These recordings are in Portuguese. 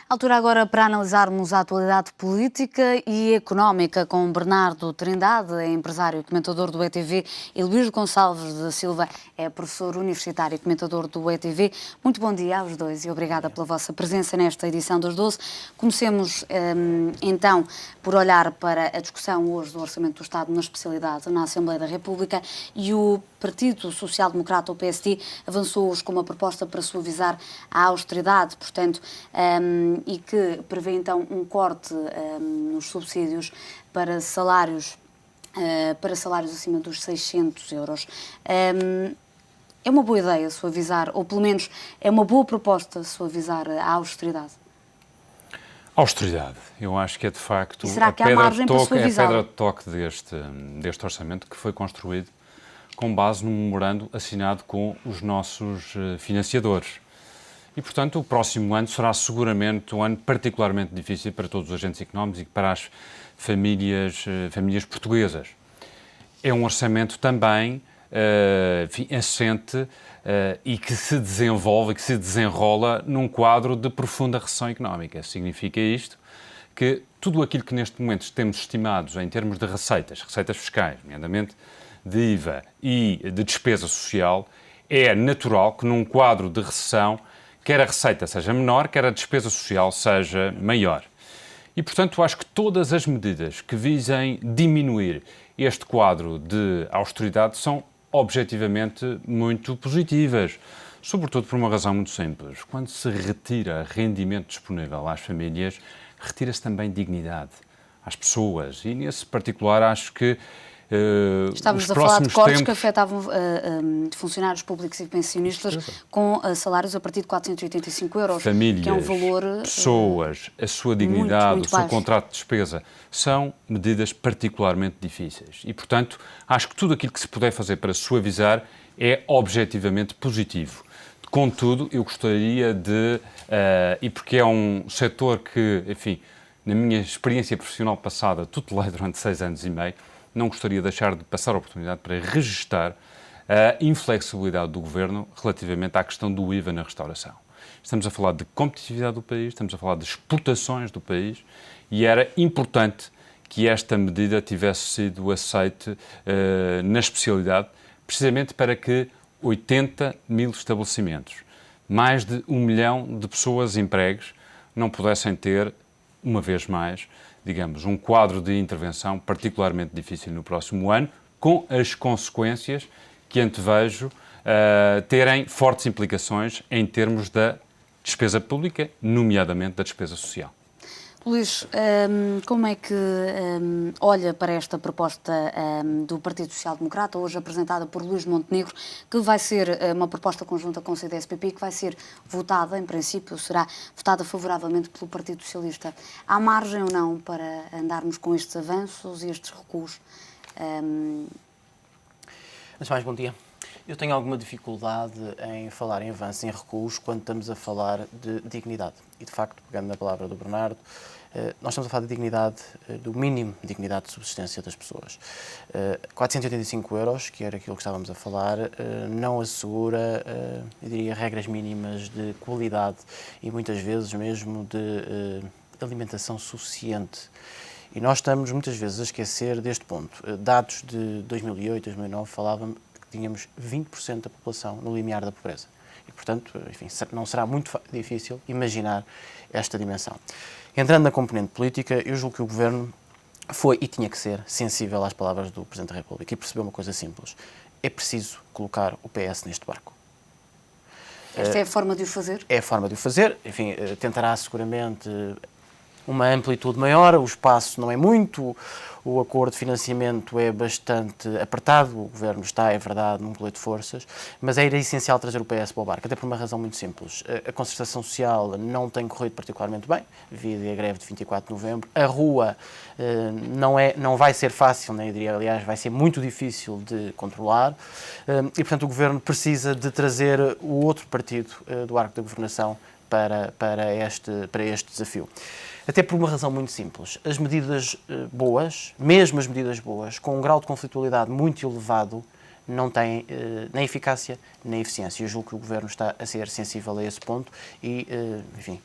Altura agora para analisarmos a atualidade política e económica com Bernardo Trindade, é empresário e comentador do ETV, e Luís Gonçalves da Silva, é professor universitário e comentador do ETV. Muito bom dia aos dois e obrigada pela vossa presença nesta edição dos 12. Comecemos então por olhar para a discussão hoje do Orçamento do Estado na especialidade na Assembleia da República, e o Partido Social Democrata, o PSD, avançou hoje com uma proposta para suavizar a austeridade, portanto, e que prevê então um corte nos subsídios para salários acima dos 600 euros. É uma boa ideia suavizar, ou pelo menos é uma boa proposta suavizar a austeridade? Austeridade, eu acho que é de facto a pedra de toque deste orçamento, que foi construído com base num memorando assinado com os nossos financiadores. E, portanto, o próximo ano será seguramente um ano particularmente difícil para todos os agentes económicos e para as famílias portuguesas. É um orçamento também assente e que se desenvolve, que se desenrola num quadro de profunda recessão económica. Significa isto que tudo aquilo que neste momento temos estimados em termos de receitas fiscais, nomeadamente de IVA e de despesa social, é natural que num quadro de recessão quer a receita seja menor, quer a despesa social seja maior. E, portanto, acho que todas as medidas que visem diminuir este quadro de austeridade são objetivamente muito positivas, sobretudo por uma razão muito simples. Quando se retira rendimento disponível às famílias, retira-se também dignidade às pessoas. E, nesse particular, acho que estávamos a falar de cortes que afetavam funcionários públicos e pensionistas com salários a partir de 485 euros, famílias, que é um valor... pessoas, a sua dignidade, muito o seu baixo. contrato de despesa, são medidas particularmente difíceis. E, portanto, acho que tudo aquilo que se puder fazer para suavizar é objetivamente positivo. Contudo, eu gostaria de, e porque é um setor que, enfim, na minha experiência profissional passada, tutelei durante 6 anos e meio, não gostaria de deixar de passar a oportunidade para registar a inflexibilidade do Governo relativamente à questão do IVA na restauração. Estamos a falar de competitividade do país, estamos a falar de exportações do país e era importante que esta medida tivesse sido aceite na especialidade, precisamente para que 80 mil estabelecimentos, mais de 1 milhão de pessoas empregos, não pudessem ter, uma vez mais, digamos, um quadro de intervenção particularmente difícil no próximo ano, com as consequências que antevejo terem fortes implicações em termos da despesa pública, nomeadamente da despesa social. Luís, como é que olha para esta proposta do Partido Social Democrata, hoje apresentada por Luís Montenegro, que vai ser uma proposta conjunta com o CDS-PP, que vai ser votada, em princípio, será votada favoravelmente pelo Partido Socialista. Há margem ou não para andarmos com estes avanços e estes recuos? Antes de mais, bom dia. Eu tenho alguma dificuldade em falar em avanços e em recuos quando estamos a falar de dignidade. E, de facto, pegando na palavra do Bernardo, nós estamos a falar de dignidade, do mínimo de dignidade de subsistência das pessoas. 485 euros, que era aquilo que estávamos a falar, não assegura, eu diria, regras mínimas de qualidade e muitas vezes mesmo de alimentação suficiente. E nós estamos muitas vezes a esquecer deste ponto. Dados de 2008, 2009 falavam que tínhamos 20% da população no limiar da pobreza. E, portanto, enfim, não será muito difícil imaginar esta dimensão. Entrando na componente política, eu julgo que o Governo foi e tinha que ser sensível às palavras do Presidente da República e percebeu uma coisa simples. É preciso colocar o PS neste barco. Esta é a forma de o fazer? É a forma de o fazer. Enfim, tentará seguramente uma amplitude maior, o espaço não é muito, o acordo de financiamento é bastante apertado, o Governo está, é verdade, num colete de forças, mas era essencial trazer o PS para o barco, até por uma razão muito simples. A concertação social não tem corrido particularmente bem, devido à greve de 24 de novembro. A rua não vai ser fácil, né? Eu diria, aliás, vai ser muito difícil de controlar e, portanto, o Governo precisa de trazer o outro partido do arco da governação para este desafio. Até por uma razão muito simples. As medidas boas, mesmo as medidas boas, com um grau de conflitualidade muito elevado, não têm nem eficácia nem eficiência. Eu julgo que o Governo está a ser sensível a esse ponto e, enfim,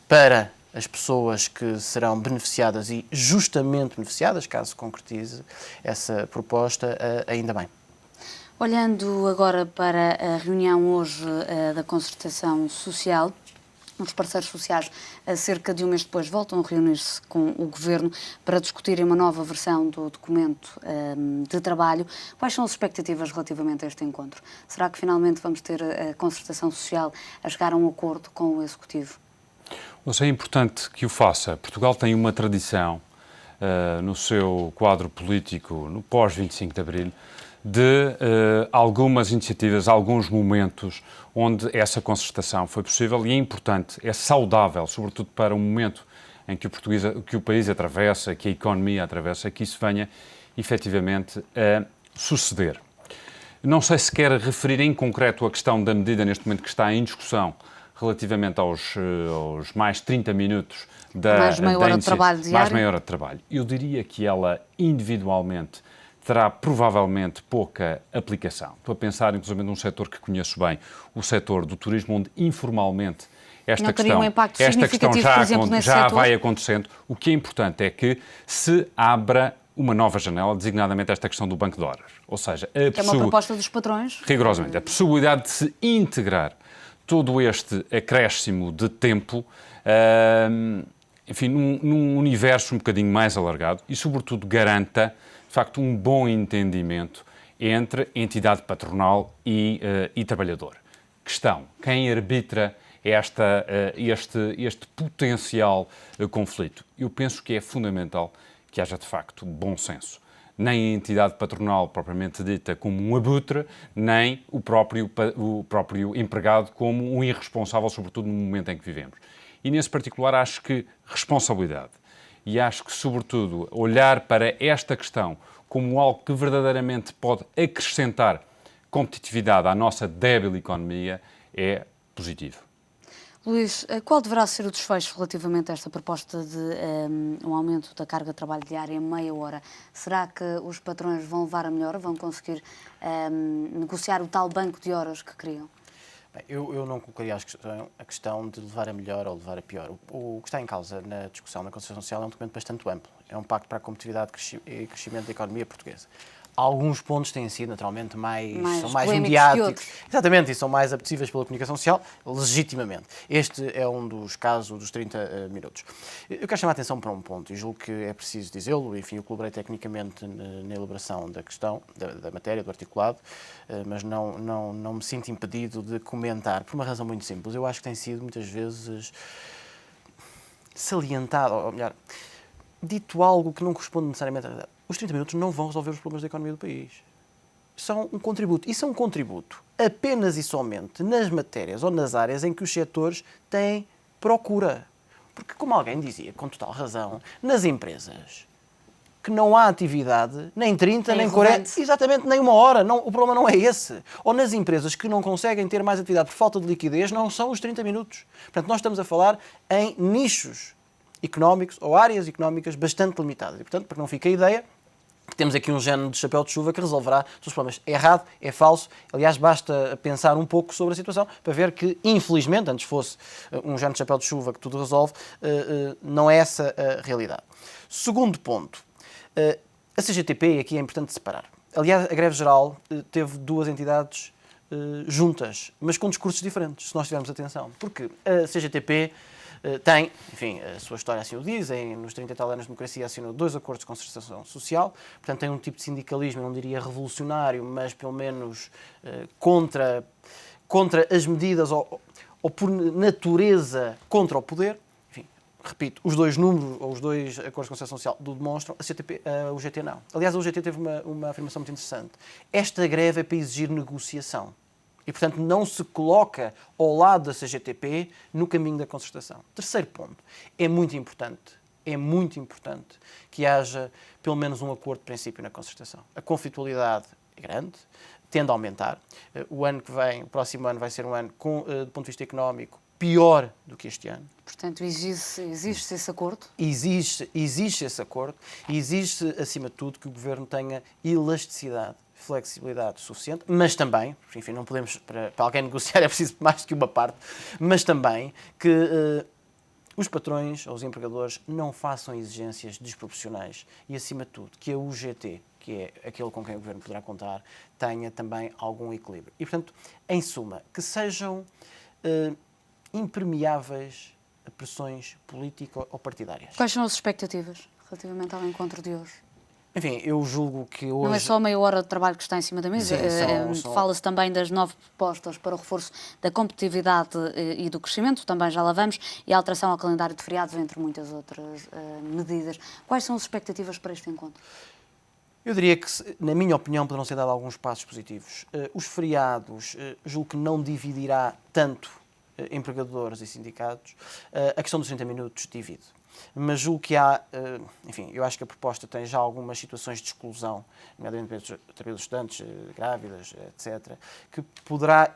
para as pessoas que serão beneficiadas e justamente beneficiadas, caso concretize essa proposta, ainda bem. Olhando agora para a reunião hoje da Concertação Social, os parceiros sociais, cerca de um mês depois, voltam a reunir-se com o Governo para discutirem uma nova versão do documento de trabalho. Quais são as expectativas relativamente a este encontro? Será que finalmente vamos ter a Concertação Social a chegar a um acordo com o Executivo? É importante que o faça. Portugal tem uma tradição no seu quadro político, no pós-25 de Abril, de algumas iniciativas, alguns momentos onde essa concertação foi possível, e é importante, é saudável, sobretudo para o momento em que o país atravessa, que a economia atravessa, que isso venha efetivamente a suceder. Não sei se quer referir em concreto a questão da medida neste momento que está em discussão relativamente aos mais 30 minutos mais meia hora de trabalho diário. Mais meia hora de trabalho. Eu diria que ela individualmente terá provavelmente pouca aplicação. Estou a pensar, inclusive, num setor que conheço bem, o setor do turismo, onde informalmente esta questão já vai acontecendo. O que é importante é que se abra uma nova janela, designadamente esta questão do banco de horas. Ou seja, é uma proposta dos patrões? Rigorosamente. A possibilidade de se integrar todo este acréscimo de tempo, enfim, num universo um bocadinho mais alargado e, sobretudo, garanta de facto, um bom entendimento entre entidade patronal e trabalhador. Questão: quem arbitra este potencial conflito? Eu penso que é fundamental que haja, de facto, bom senso. Nem a entidade patronal propriamente dita como um abutre, nem o próprio empregado como um irresponsável, sobretudo no momento em que vivemos. E, nesse particular, acho que responsabilidade. E acho que, sobretudo, olhar para esta questão como algo que verdadeiramente pode acrescentar competitividade à nossa débil economia é positivo. Luís, qual deverá ser o desfecho relativamente a esta proposta de um aumento da carga de trabalho diária em meia hora? Será que os patrões vão levar a melhor, vão conseguir negociar o tal banco de horas que queriam? Bem, eu não colocaria a questão de levar a melhor ou levar a pior. O que está em causa na discussão da Concertação Social é um documento bastante amplo. É um pacto para a competitividade e crescimento da economia portuguesa. Alguns pontos têm sido, naturalmente, são mais mediáticos. Exatamente, e são mais apetecíveis pela comunicação social, legitimamente. Este é um dos casos dos 30 minutos. Eu quero chamar a atenção para um ponto, e julgo que é preciso dizê-lo. Enfim, eu colaborei tecnicamente na elaboração da questão, da matéria, do articulado, mas não me sinto impedido de comentar, por uma razão muito simples. Eu acho que tem sido, muitas vezes, salientado, ou melhor, dito algo que não corresponde necessariamente à verdade. Os 30 minutos não vão resolver os problemas da economia do país. São um contributo. E são um contributo apenas e somente nas matérias ou nas áreas em que os setores têm procura. Porque, como alguém dizia, com total razão, nas empresas que não há atividade, nem 30, nem 40, exatamente, nem uma hora. Não, o problema não é esse. Ou nas empresas que não conseguem ter mais atividade por falta de liquidez, não são os 30 minutos. Portanto, nós estamos a falar em nichos económicos ou áreas económicas bastante limitadas. E, portanto, para que não fique a ideia, temos aqui um género de chapéu de chuva que resolverá todos os problemas. É errado, é falso. Aliás, basta pensar um pouco sobre a situação para ver que, infelizmente, antes fosse um género de chapéu de chuva que tudo resolve, não é essa a realidade. Segundo ponto, a CGTP, aqui é importante separar. Aliás, a greve geral teve duas entidades juntas, mas com discursos diferentes, se nós tivermos atenção. Porque a CGTP tem, enfim, a sua história assim o diz, nos 30 e tal anos de democracia assinou 2 acordos de concertação social, portanto tem um tipo de sindicalismo, eu não diria revolucionário, mas pelo menos contra as medidas ou por natureza contra o poder. Enfim, repito, os dois números, ou os 2 acordos de concertação social do demonstram, o UGT não. Aliás, a UGT teve uma afirmação muito interessante. Esta greve é para exigir negociação. E, portanto, não se coloca ao lado da CGTP no caminho da concertação. Terceiro ponto, é muito importante que haja pelo menos um acordo de princípio na concertação. A conflitualidade é grande, tende a aumentar. O ano que vem, o próximo ano, vai ser um ano, do ponto de vista económico, pior do que este ano. Portanto, existe esse acordo? Existe esse acordo e existe, acima de tudo, que o Governo tenha elasticidade, flexibilidade suficiente, mas também, enfim, não podemos, para alguém negociar é preciso mais do que uma parte, mas também que os patrões ou os empregadores não façam exigências desproporcionais e, acima de tudo, que a UGT, que é aquele com quem o Governo poderá contar, tenha também algum equilíbrio. E, portanto, em suma, que sejam impermeáveis a pressões políticas ou partidárias. Quais são as expectativas relativamente ao encontro de hoje? Enfim, eu julgo que hoje... Não é só a meia hora de trabalho que está em cima da mesa, fala-se também das 9 propostas para o reforço da competitividade e do crescimento, também já lá vamos, e a alteração ao calendário de feriados, entre muitas outras medidas. Quais são as expectativas para este encontro? Eu diria que, na minha opinião, poderão ser dados alguns passos positivos. Os feriados, julgo que não dividirá tanto empregadores e sindicatos. A questão dos 30 minutos divide. Mas julgo que há, enfim, eu acho que a proposta tem já algumas situações de exclusão, nomeadamente através dos estudantes, grávidas, etc., que poderá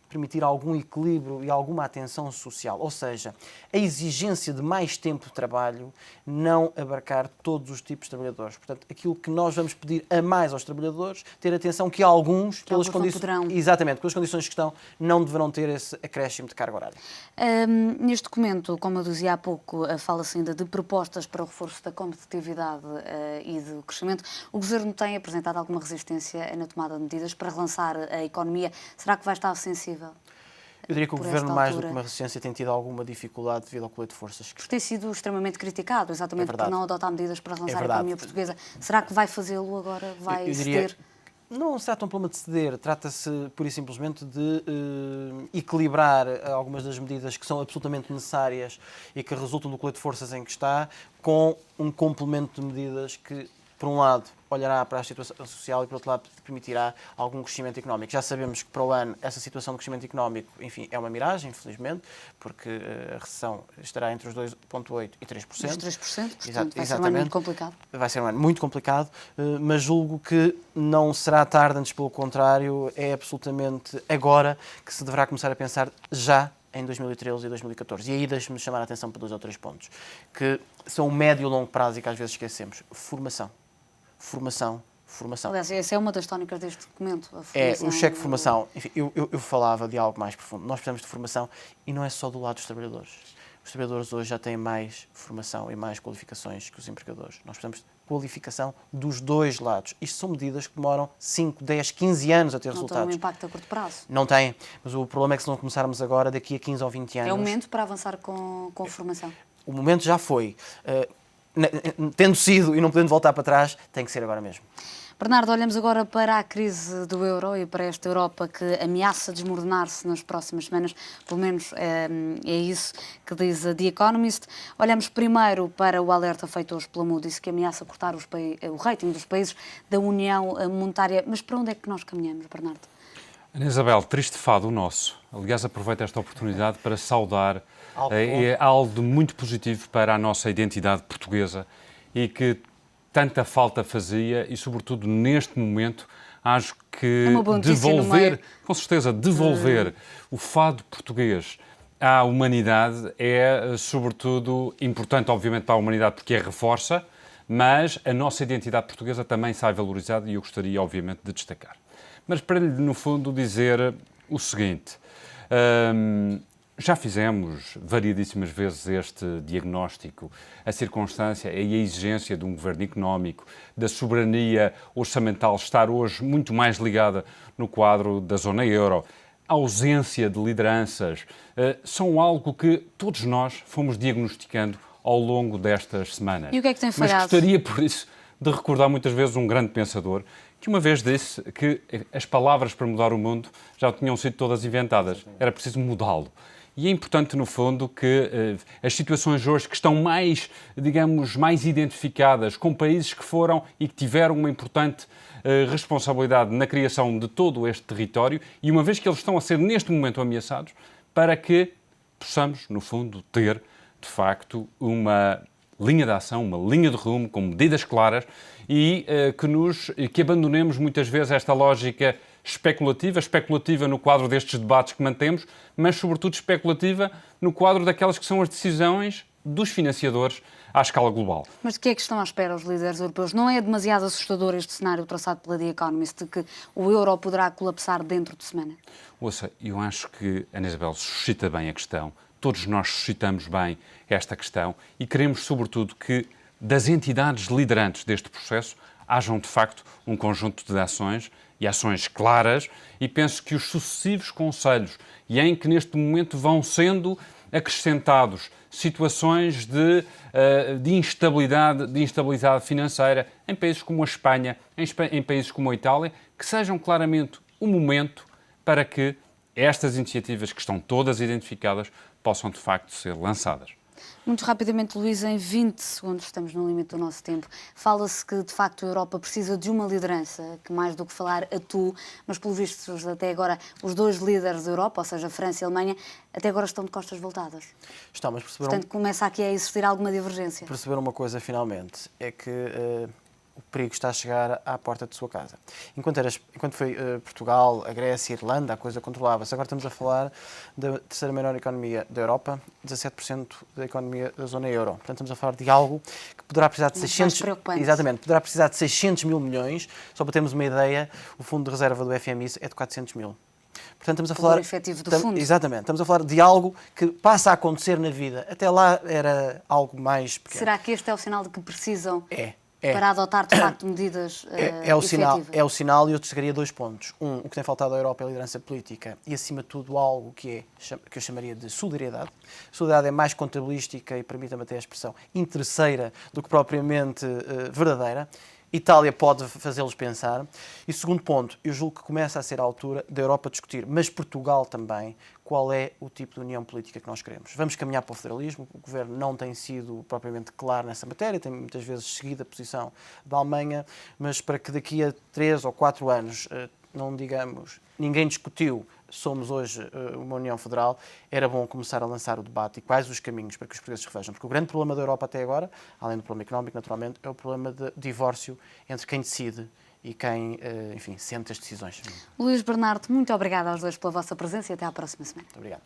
permitir algum equilíbrio e alguma atenção social. Ou seja, a exigência de mais tempo de trabalho não abarcar todos os tipos de trabalhadores. Portanto, aquilo que nós vamos pedir a mais aos trabalhadores, ter atenção que alguns, pelas condições, exatamente, pelas condições que estão, não deverão ter esse acréscimo de carga horária. Neste documento, como eu dizia há pouco, fala-se ainda de propostas para o reforço da competitividade e do crescimento. O Governo tem apresentado alguma resistência na tomada de medidas para relançar a economia. Será que vai estar sensível? Eu diria que o Governo, mais do que uma resistência, tem tido alguma dificuldade devido ao colete de forças. Por ter sido extremamente criticado, exatamente por não adotar medidas para relançar a economia portuguesa. Será que vai fazê-lo agora? Vai ceder? Não se trata um problema de ceder, trata-se pura e simplesmente de equilibrar algumas das medidas que são absolutamente necessárias e que resultam do colete de forças em que está, com um complemento de medidas que, por um lado, olhará para a situação social e, por outro lado, permitirá algum crescimento económico. Já sabemos que para o ano essa situação de crescimento económico, enfim, é uma miragem, infelizmente, porque a recessão estará entre os 2,8% e 3%. Os 3%, portanto, vai ser um ano muito complicado. Vai ser um ano muito complicado, mas julgo que não será tarde, antes pelo contrário, é absolutamente agora que se deverá começar a pensar já em 2013 e 2014. E aí deixe-me chamar a atenção para 2 ou 3 pontos, que são médio e longo prazo e que às vezes esquecemos. Formação. Aliás, essa é uma das tónicas deste documento. O cheque de formação. Enfim, eu falava de algo mais profundo. Nós precisamos de formação e não é só do lado dos trabalhadores. Os trabalhadores hoje já têm mais formação e mais qualificações que os empregadores. Nós precisamos de qualificação dos dois lados. Isto são medidas que demoram 5, 10, 15 anos a ter resultados. Não tem um impacto a curto prazo. Não tem, mas o problema é que se não começarmos agora, daqui a 15 ou 20 anos... É o momento para avançar com formação. O momento já foi. Tendo sido e não podendo voltar para trás, tem que ser agora mesmo. Bernardo, olhamos agora para a crise do euro e para esta Europa que ameaça desmoronar-se nas próximas semanas, pelo menos é isso que diz a The Economist. Olhamos primeiro para o alerta feito hoje pela Moody's, que ameaça cortar o rating dos países da União Monetária. Mas para onde é que nós caminhamos, Bernardo? Ana Isabel, triste fado o nosso. Aliás, aproveito esta oportunidade para saudar algo de muito positivo para a nossa identidade portuguesa e que tanta falta fazia e, sobretudo, neste momento, acho que devolver, com certeza, devolver o fado português à humanidade é, sobretudo, importante, obviamente, para a humanidade porque reforça, mas a nossa identidade portuguesa também sai valorizada e eu gostaria, obviamente, de destacar. Mas para lhe, no fundo, dizer o seguinte... Já fizemos variedíssimas vezes este diagnóstico, a circunstância e a exigência de um governo económico, da soberania orçamental estar hoje muito mais ligada no quadro da zona euro, a ausência de lideranças, são algo que todos nós fomos diagnosticando ao longo destas semanas. E o que é que tem falhado? Mas gostaria, por isso, de recordar muitas vezes um grande pensador que uma vez disse que as palavras para mudar o mundo já tinham sido todas inventadas, era preciso mudá-lo. E é importante, no fundo, que as situações hoje que estão mais, digamos, mais identificadas com países que foram e que tiveram uma importante responsabilidade na criação de todo este território e uma vez que eles estão a ser, neste momento, ameaçados, para que possamos, no fundo, ter, de facto, uma linha de ação, uma linha de rumo, com medidas claras e que abandonemos muitas vezes esta lógica especulativa no quadro destes debates que mantemos, mas sobretudo especulativa no quadro daquelas que são as decisões dos financiadores à escala global. Mas de que é que estão à espera os líderes europeus? Não é demasiado assustador este cenário traçado pela The Economist de que o euro poderá colapsar dentro de semana? Ouça, eu acho que Ana Isabel suscita bem a questão todos nós suscitamos bem esta questão e queremos, sobretudo, que das entidades liderantes deste processo hajam, de facto, um conjunto de ações e ações claras, e penso que os sucessivos conselhos, e em que neste momento vão sendo acrescentados situações de instabilidade financeira em países como a Espanha, em países como a Itália, que sejam claramente o momento para que estas iniciativas, que estão todas identificadas, possam de facto ser lançadas. Muito rapidamente, Luís, em 20 segundos, estamos no limite do nosso tempo, fala-se que, de facto, a Europa precisa de uma liderança, que mais do que falar atue, mas, pelo visto, até agora, os dois líderes da Europa, ou seja, a França e a Alemanha, até agora estão de costas voltadas. Estão, mas Portanto, começa aqui a existir alguma divergência. Perceber uma coisa, finalmente, é que o perigo está a chegar à porta de sua casa. Enquanto foi Portugal, a Grécia, a Irlanda, a coisa controlava-se. Agora estamos a falar da terceira maior economia da Europa, 17% da economia da zona euro. Portanto, estamos a falar de algo que poderá precisar de 600... Exatamente, poderá precisar de 600 mil milhões. Só para termos uma ideia, o fundo de reserva do FMI é de 400 mil. Portanto, estamos a falar... efetivo do fundo. Exatamente. Estamos a falar de algo que passa a acontecer na vida. Até lá era algo mais pequeno. Será que este é o sinal de que precisam... É. Para adotar, de facto, medidas efetivas. É o sinal, e eu destacaria 2 pontos. O que tem faltado à Europa é a liderança política e, acima de tudo, algo que eu chamaria de solidariedade. A solidariedade é mais contabilística e, permita-me até a expressão, interesseira do que propriamente verdadeira. Itália pode fazê-los pensar. E segundo ponto, eu julgo que começa a ser a altura da Europa discutir, mas Portugal também, qual é o tipo de união política que nós queremos. Vamos caminhar para o federalismo, o Governo não tem sido propriamente claro nessa matéria, tem muitas vezes seguido a posição da Alemanha, mas para que daqui a 3 ou 4 anos, não digamos, ninguém discutiu, somos hoje uma União Federal, era bom começar a lançar o debate e quais os caminhos para que os portugueses revejam. Porque o grande problema da Europa até agora, além do problema económico, naturalmente, é o problema de divórcio entre quem decide e quem, enfim, sente as decisões. Luís Bernardo, muito obrigada aos dois pela vossa presença e até à próxima semana. Muito obrigado.